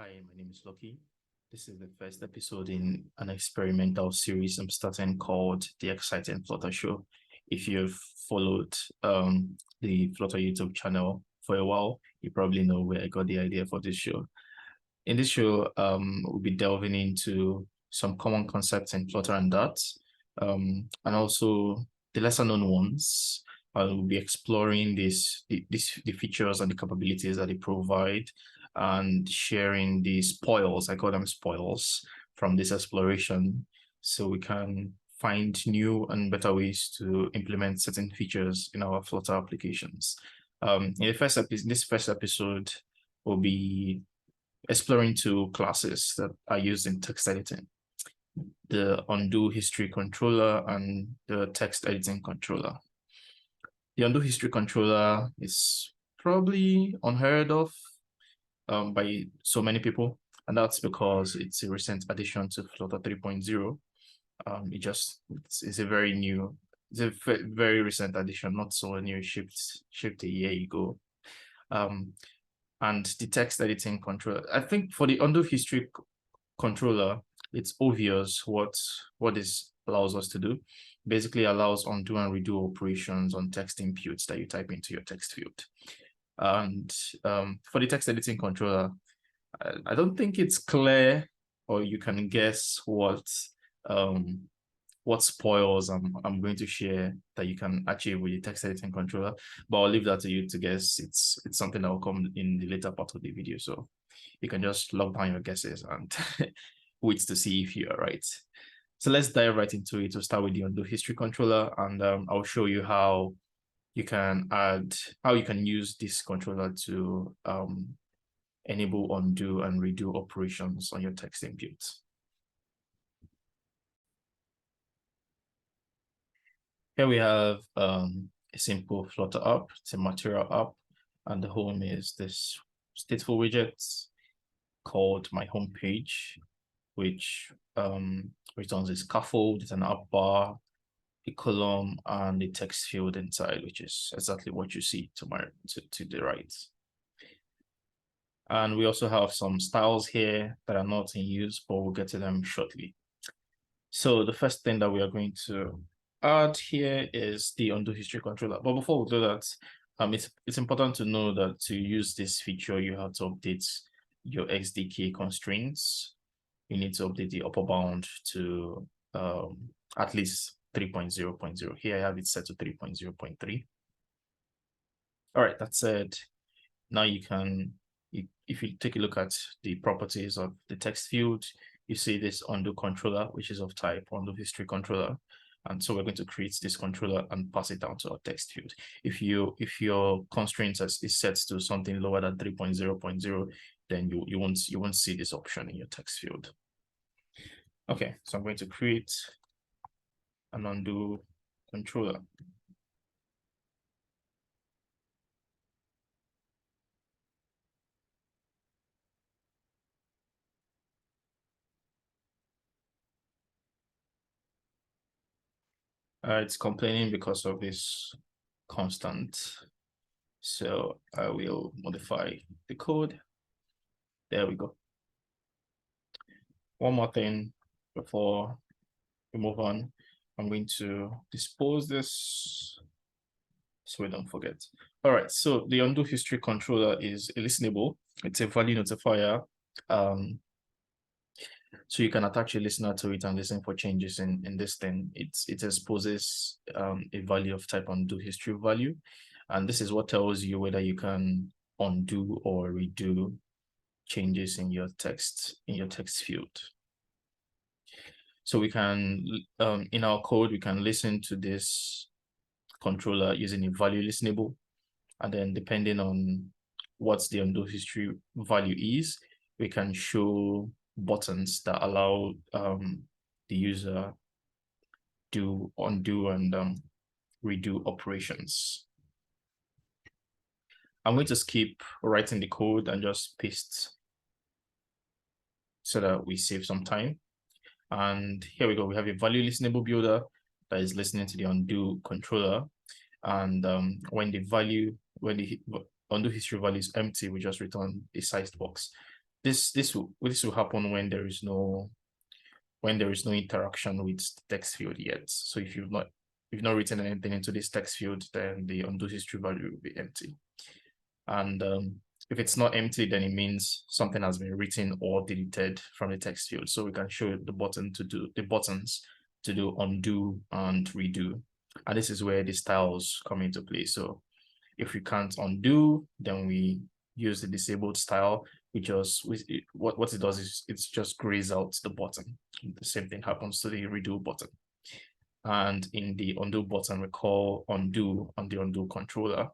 Hi, my name is Lucky. This is the first episode in an experimental series I'm starting called the Exciting Flutter Show. If you've followed the Flutter YouTube channel for a while, you probably know where I got the idea for this show. In this show, we'll be delving into some common concepts in Flutter and Dart, and also the lesser known ones. We'll be exploring the features and the capabilities that they provide and sharing the spoils, I call them spoils, from this exploration so we can find new and better ways to implement certain features in our Flutter applications. In this first episode, we'll be exploring two classes that are used in text editing: the UndoHistoryController and the TextEditingController. The UndoHistoryController is probably unheard of by so many people, and that's because it's a recent addition to Flutter 3.0. It's a very recent addition, not so new, shipped a year ago. And the text editing controller, I think for the undo history controller, it's obvious what this allows us to do. Basically allows undo and redo operations on text inputs that you type into your text field. And for the text editing controller, I don't think it's clear, or you can guess what spoils I'm going to share that you can achieve with the text editing controller, but I'll leave that to you to guess. It's something that will come in the later part of the video, so you can just lock down your guesses and wait to see if you are right. So let's dive right into it. We'll start with the undo history controller, and I'll show you how you can use this controller to enable undo and redo operations on your text inputs. Here we have a simple Flutter app. It's a material app, and the home is this stateful widget called my home page, which returns a scaffold, it's an app bar, a column, and a text field inside, which is exactly what you see to the right. And we also have some styles here that are not in use, but we'll get to them shortly. So the first thing that we are going to add here is the undo history controller. But before we do that, it's important to know that to use this feature, you have to update your XDK constraints. You need to update the upper bound to at least 3.0.0. Here I have it set to 3.0.3. All right, that said, now you can, if you take a look at the properties of the text field, you see this undo controller, which is of type undo history controller. And so we're going to create this controller and pass it down to our text field. If your constraint is set to something lower than 3.0.0, then you won't see this option in your text field. Okay, so I'm going to create an undo controller. It's complaining because of this constant. So I will modify the code. There we go. One more thing before we move on. I'm going to dispose this so we don't forget. All right, so the undo history controller is a listenable. It's a value notifier. So you can attach a listener to it and listen for changes in this thing. It exposes a value of type undo history value. And this is what tells you whether you can undo or redo changes in your text field. So we can, in our code, we can listen to this controller using a value listenable. And then depending on what the undo history value is, we can show buttons that allow the user to undo and redo operations. I'm going to skip writing the code and just paste so that we save some time. And here we go. We have a value listenable builder that is listening to the undo controller. And when the undo history value is empty, we just return a sized box. this will happen when there is no interaction with the text field yet. So if you've not written anything into this text field, then the undo history value will be empty. And if it's not empty, then it means something has been written or deleted from the text field. So we can show the buttons to do undo and redo. And this is where the styles come into play. So if we can't undo, then we use the disabled style, what it does is it just grays out the button. The same thing happens to the redo button. And in the undo button, we call undo on the undo controller,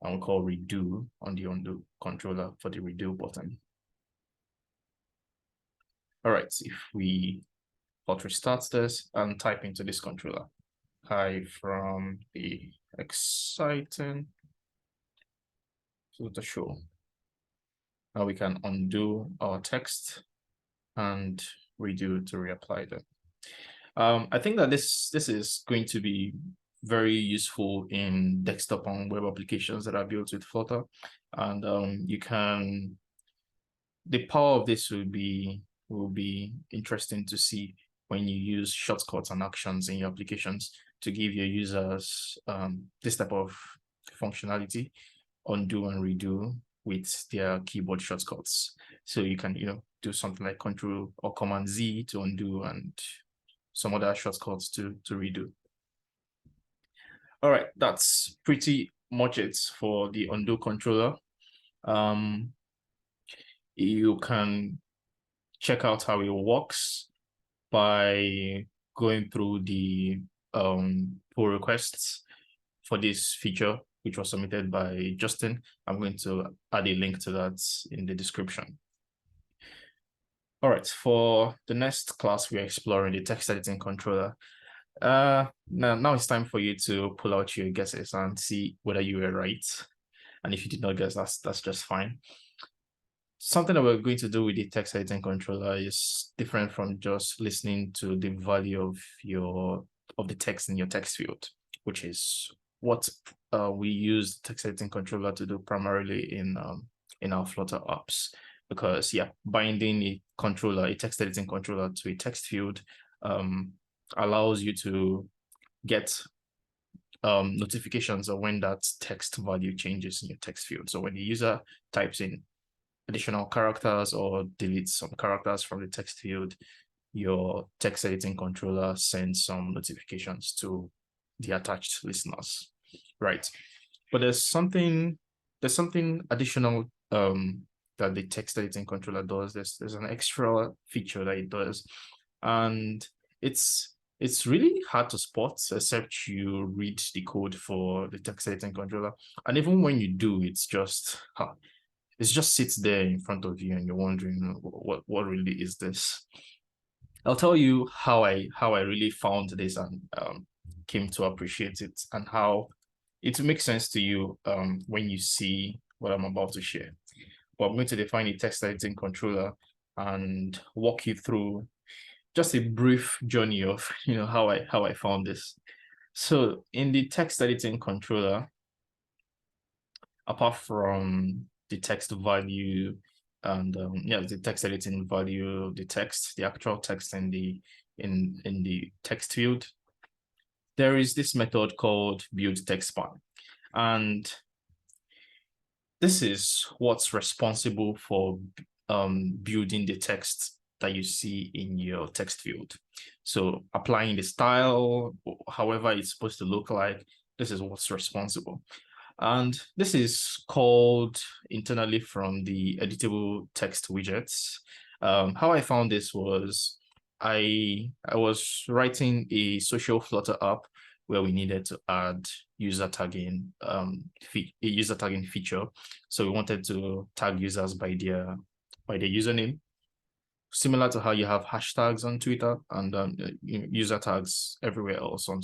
and we call redo on the undo controller for the redo button. All right, if we hot restart this and type into this controller, hi from the Exciting Flutter Show. Now we can undo our text and redo to reapply them. I think that this is going to be very useful in desktop and web applications that are built with Flutter. And the power of this will be interesting to see when you use shortcuts and actions in your applications to give your users this type of functionality, undo and redo with their keyboard shortcuts. So you can, do something like Control or Command Z to undo and some other shortcuts to redo. All right, that's pretty much it for the undo controller. You can check out how it works by going through the pull requests for this feature, which was submitted by Justin. I'm going to add a link to that in the description. All right, for the next class, we're exploring the text editing controller. Now it's time for you to pull out your guesses and see whether you were right. And if you did not guess, that's just fine. Something that we're going to do with the text editing controller is different from just listening to the value of the text in your text field, which is what we use text editing controller to do primarily in our Flutter apps. Because binding a text editing controller to a text field allows you to get notifications of when that text value changes in your text field. So when the user types in additional characters or deletes some characters from the text field, your text editing controller sends some notifications to the attached listeners, right? But there's something additional that the text editing controller does. There's an extra feature that it does, and it's really hard to spot except you read the code for the text editing controller. And even when you do, it just sits there in front of you and you're wondering what really is this. I'll tell you how I really found this and came to appreciate it, and how it will make sense to you when you see what I'm about to share. But I'm going to define a text editing controller and walk you through just a brief journey of how I found this. So in the text editing controller, apart from the text value and the text editing value of the text, the actual text in the text field, there is this method called build text span, and this is what's responsible for building the text that you see in your text field. So applying the style, however it's supposed to look like, this is what's responsible. And this is called internally from the editable text widgets. How I found this was I was writing a social Flutter app where we needed to add user tagging, a user tagging feature. So we wanted to tag users by their username, similar to how you have hashtags on Twitter and user tags everywhere else on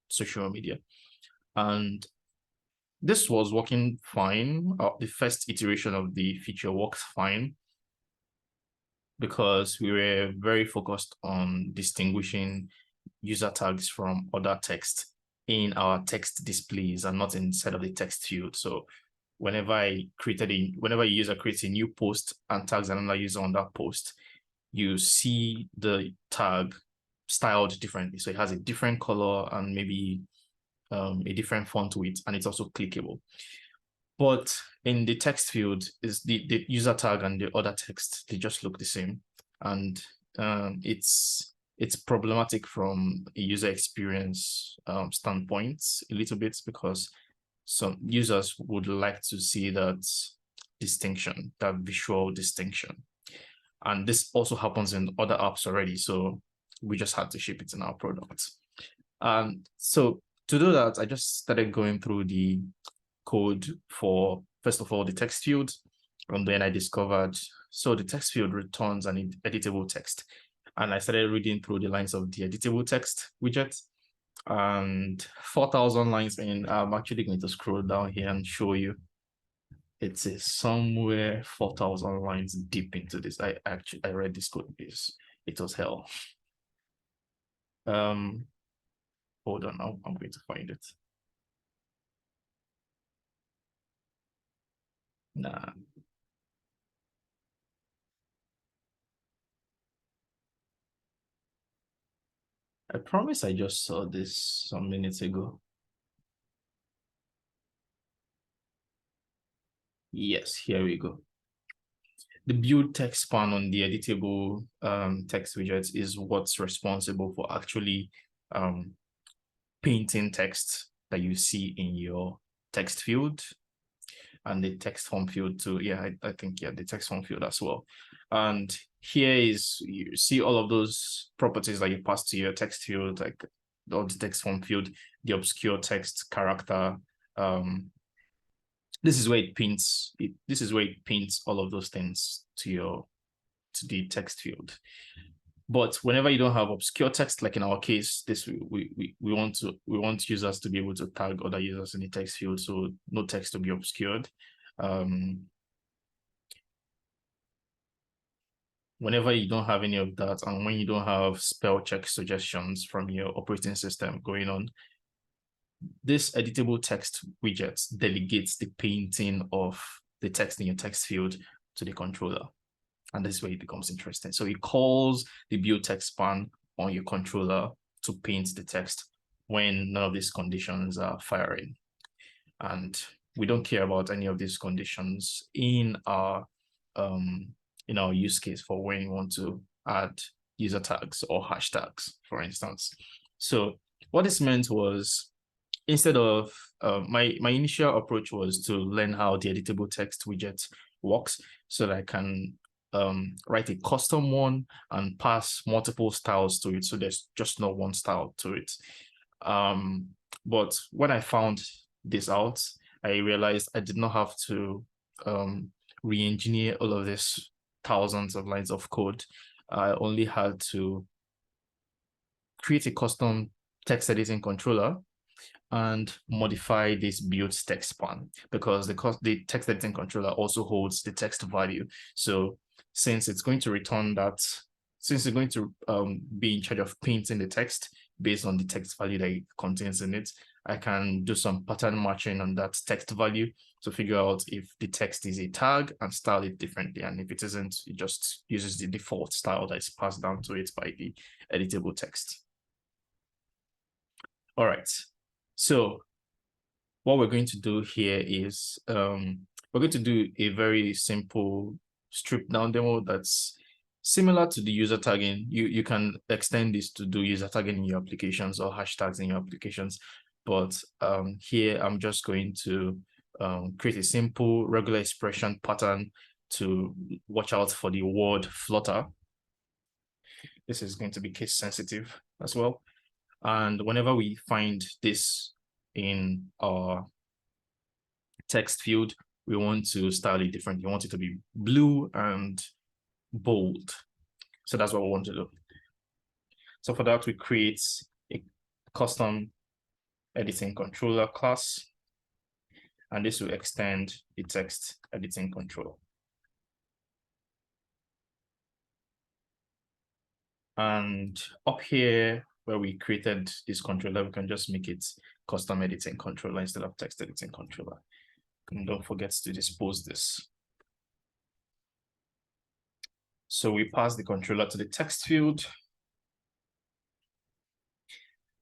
social media. And this was working fine. The first iteration of the feature worked fine because we were very focused on distinguishing user tags from other text in our text displays and not inside of the text field. So whenever a user creates a new post and tags another user on that post, you see the tag styled differently. So it has a different color and maybe a different font width, and it's also clickable. But in the text field, is the user tag and the other text, they just look the same. And it's problematic from a user experience standpoint a little bit, because some users would like to see that distinction, that visual distinction. And this also happens in other apps already. So we just had to ship it in our product. So to do that, I just started going through the code for, first of all, the text field. And then I discovered, so the text field returns an editable text. And I started reading through the lines of the editable text widget. And 4,000 lines in, I'm actually going to scroll down here and show you. It is somewhere 4,000 lines deep into this. I read this code base. It was hell. Hold on now, I'm going to find it. Nah. I promise I just saw this some minutes ago. Yes, here we go. The build text span on the editable text widget is what's responsible for actually painting text that you see in your text field, and the text form field too. Yeah, I think, yeah, the text form field as well. And here is, you see all of those properties that you pass to your text field, like all the text form field, the obscure text character. This is where it paints it. This is where it paints all of those things to the text field. But whenever you don't have obscure text, like in our case, this we want users to be able to tag other users in the text field, so no text to be obscured. Whenever you don't have any of that, and when you don't have spell check suggestions from your operating system going on, this editable text widget delegates the painting of the text in your text field to the controller. And this is where it becomes interesting. So it calls the build text span on your controller to paint the text when none of these conditions are firing. And we don't care about any of these conditions in our use case for when you want to add user tags or hashtags, for instance. So what this meant was, instead of my initial approach was to learn how the editable text widget works, so that I can write a custom one and pass multiple styles to it, so there's just not one style to it. But when I found this out, I realized I did not have to re-engineer all of this thousands of lines of code. I only had to create a custom text editing controller and modify this build text span, because the text editing controller also holds the text value. So since it's going to return that, since it's going to be in charge of painting the text based on the text value that it contains in it, I can do some pattern matching on that text value to figure out if the text is a tag and style it differently. And if it isn't, it just uses the default style that is passed down to it by the editable text. All right. So what we're going to do here is we're going to do a very simple stripped down demo that's similar to the user tagging. You can extend this to do user tagging in your applications or hashtags in your applications. But here I'm just going to create a simple regular expression pattern to watch out for the word Flutter. This is going to be case sensitive as well. And whenever we find this in our text field, we want to style it differently. We want it to be blue and bold. So that's what we want to do. So for that, we create a custom editing controller class, and this will extend the text editing controller. And up here, where we created this controller, we can just make it custom editing controller instead of text editing controller. And don't forget to dispose this. So we pass the controller to the text field.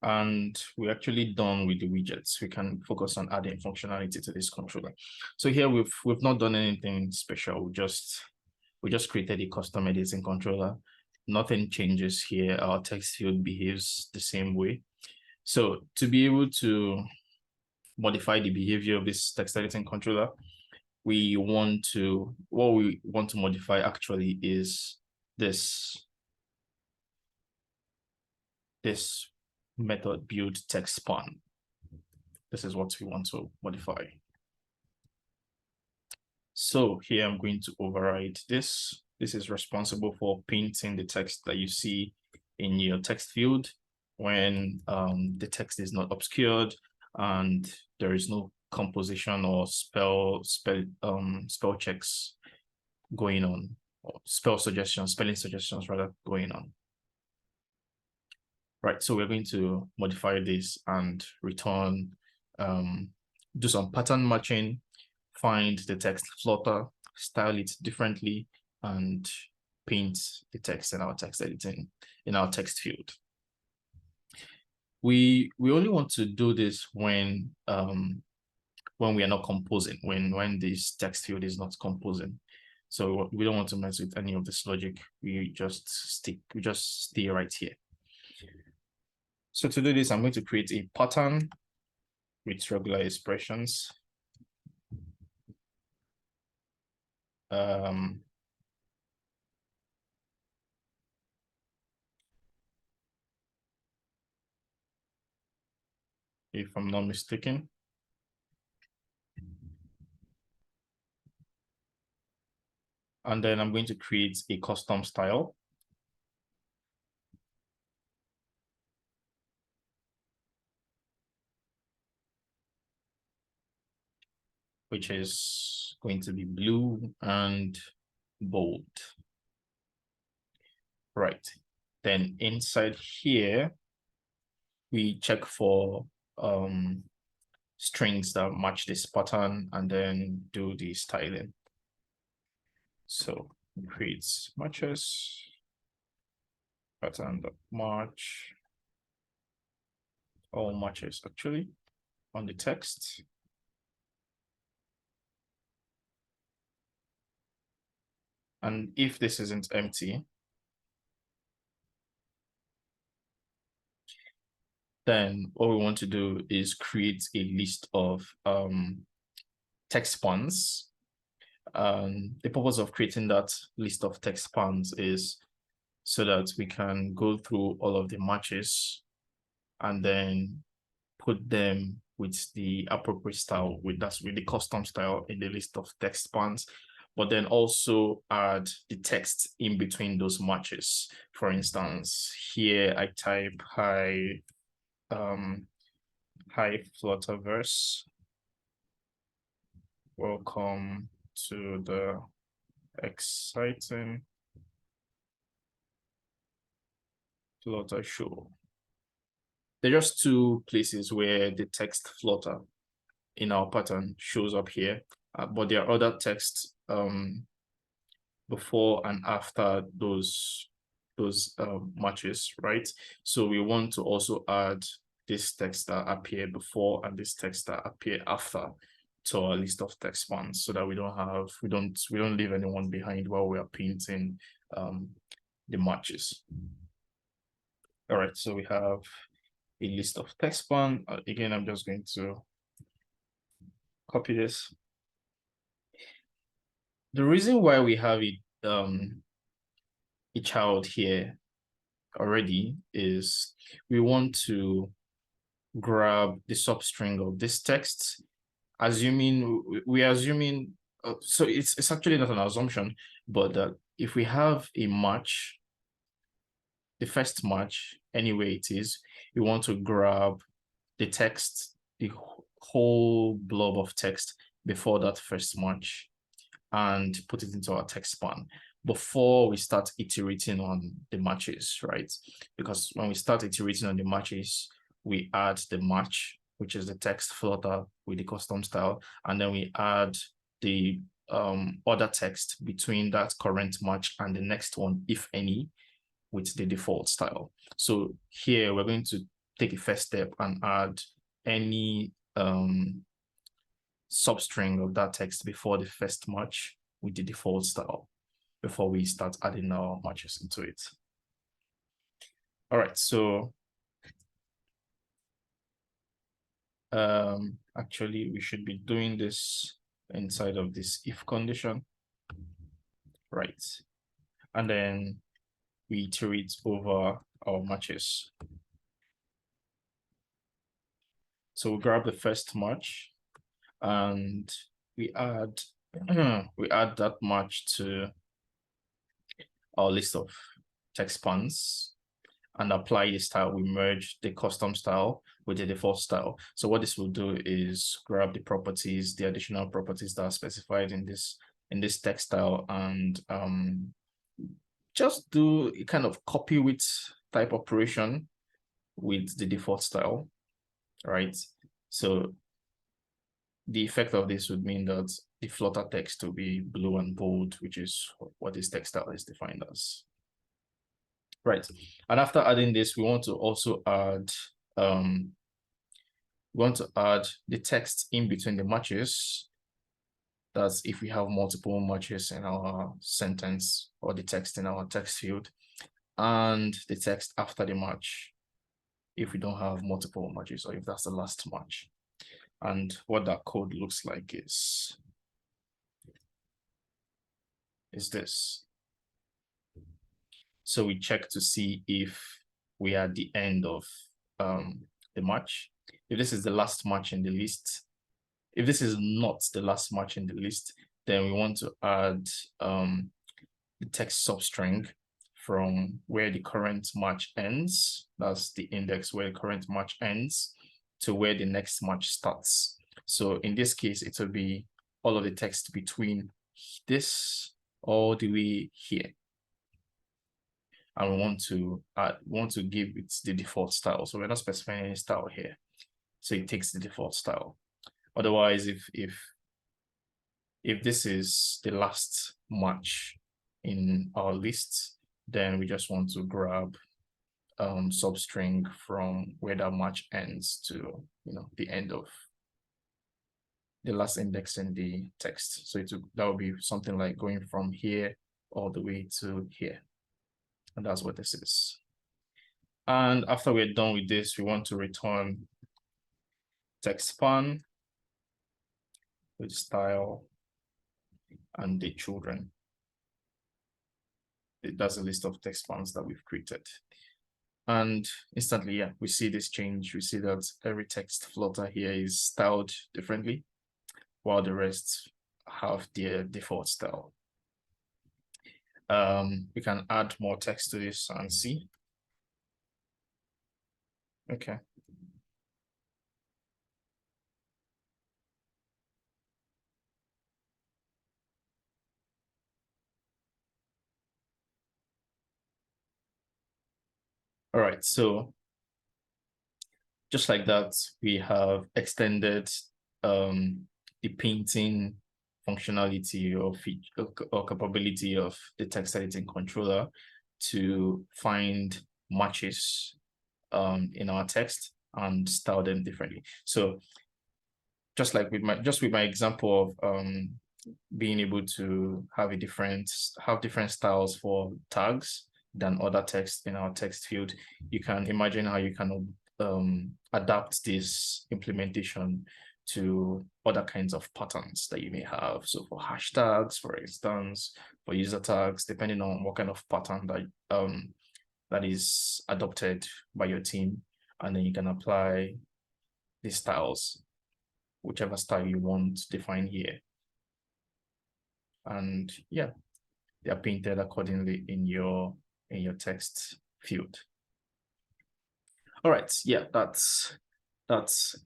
And we're actually done with the widgets. We can focus on adding functionality to this controller. So here we've not done anything special. We just created a custom editing controller. Nothing changes here. Our text field behaves the same way. So to be able to modify the behavior of this text editing controller, what we want to modify actually is this method build text span. This is what we want to modify. So here I'm going to override this. This is responsible for painting the text that you see in your text field when the text is not obscured and there is no composition or spell checks going on, or spelling suggestions rather going on. Right, so we're going to modify this and return, do some pattern matching, find the text Flutter, style it differently, and paint the text in our text editing, in our text field. We only want to do this when we are not composing, when this text field is not composing. So we don't want to mess with any of this logic. We just stay right here. So to do this, I'm going to create a pattern with regular expressions. If I'm not mistaken. And then I'm going to create a custom style. Which is going to be blue and bold. Right. Then inside here, we check for strings that match this pattern and then do the styling. So create matches, pattern that match, all matches actually on the text. And if this isn't empty, then what we want to do is create a list of text spans. The purpose of creating that list of text spans is so that we can go through all of the matches and then put them with the appropriate style, with the custom style in the list of text spans, but then also add the text in between those matches. For instance, here I type hi Flutterverse. Welcome to the Exciting Flutter Show. There are just two places where the text Flutter in our pattern shows up here, but there are other texts before and after those matches, right? So we want to also add this text that appear before and this text that appear after to our list of text spans, so that we don't leave anyone behind while we are painting the matches. All right, so we have a list of text span. Again, I'm just going to copy this. The reason why we have a child here already is we want to grab the substring of this text, we're assuming, so it's actually not an assumption, but that if we have a match, the first match, anyway it is, we want to grab the text, the whole blob of text before that first match and put it into our text span before we start iterating on the matches, right? Because when we start iterating on the matches, we add the match which is the text flutter with the custom style, and then we add the other text between that current match and the next one, if any, with the default style. So here we're going to take a first step and add any substring of that text before the first match with the default style before we start adding our matches into it. All right, so actually we should be doing this inside of this if condition, right? And then we iterate over our matches. So we grab the first match and we add that match to our list of text spans and apply the style. We merge the custom style with the default style. So what this will do is grab the properties, the additional properties that are specified in this text style, and just do a kind of copy with type operation with the default style, right? So the effect of this would mean that the Flutter text will be blue and bold, which is what this text style is defined as. Right. And after adding this, we want to also add the text in between the matches. That's if we have multiple matches in our sentence or the text in our text field, and the text after the match if we don't have multiple matches or if that's the last match. And what that code looks like is this. So we check to see if we are at the end of the match. If this is the last match in the list, if this is not the last match in the list, then we want to add the text substring from where the current match ends. That's the index where the current match ends to where the next match starts. So in this case, it will be all of the text between this all the way here. And we want to give it the default style. So we're not specifying any style here. So it takes the default style. Otherwise, if this is the last match in our list, then we just want to grab substring from where that match ends to the end of the last index in the text. So that would be something like going from here all the way to here. And that's what this is. And after we're done with this, we want to return text span with style and the children. That's a list of text spans that we've created. And instantly, yeah, we see this change. We see that every text flutter here is styled differently, while the rest have their default style. We can add more text to this and see. Okay. All right, so just like that, we have extended the painting functionality or capability of the text editing controller to find matches in our text and style them differently. So just like with my example of being able to have different styles for tags than other text in our text field, you can imagine how you can adapt this implementation to other kinds of patterns that you may have. So for hashtags, for instance, for user tags, depending on what kind of pattern that is adopted by your team, and then you can apply the styles, whichever style you want to define here. And yeah, they are painted accordingly in your text field. All right, yeah, that's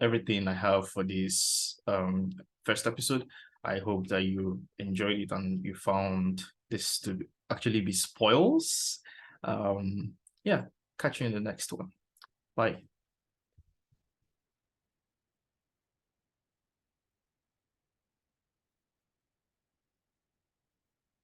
everything I have for this first episode. I hope that you enjoyed it and you found this to actually be spoils. Yeah, catch you in the next one. Bye.